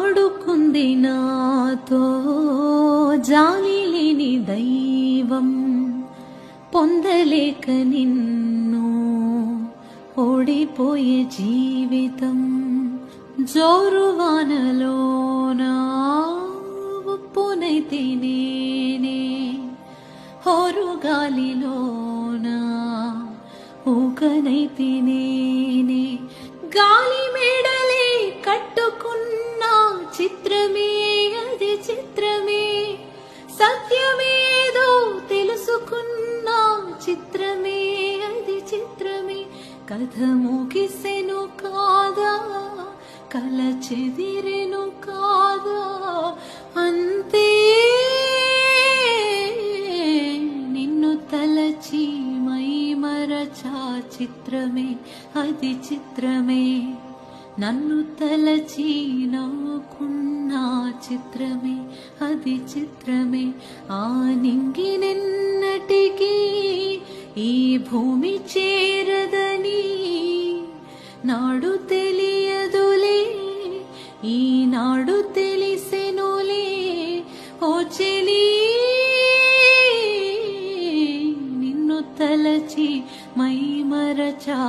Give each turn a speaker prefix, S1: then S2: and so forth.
S1: ఆడుకుంది నాతో జాలి లేని దైవం, పొందలేక నిన్ను ఓడిపోయే జీవితం. జోరువానలోన ఉప్పునైతే నేనే, హోరుగాలిలోన ఊకనైతే నేనే. గాలి మేడలే కట్టుకున్న చిత్రమే అది చిత్రమే, సత్యమేదో తెలుసుకున్న చిత్రమే అది చిత్రమే. కథ ముగిసెను కాదా, కల చెదిరెను కాదా, అంతే నిన్ను తలచి మై మరచా చిత్రమే అది చిత్రమే. నన్ను తలచి నవ్వుకున్న చిత్రమే అది చిత్రమే. ఆ నింగినెన్నటికీ ఈ భూమి చేరదని నాడు తెలియదులే, ఈనాడు తెలిసెనులే. ఓ చెలి నిన్ను తలచి మై మరచా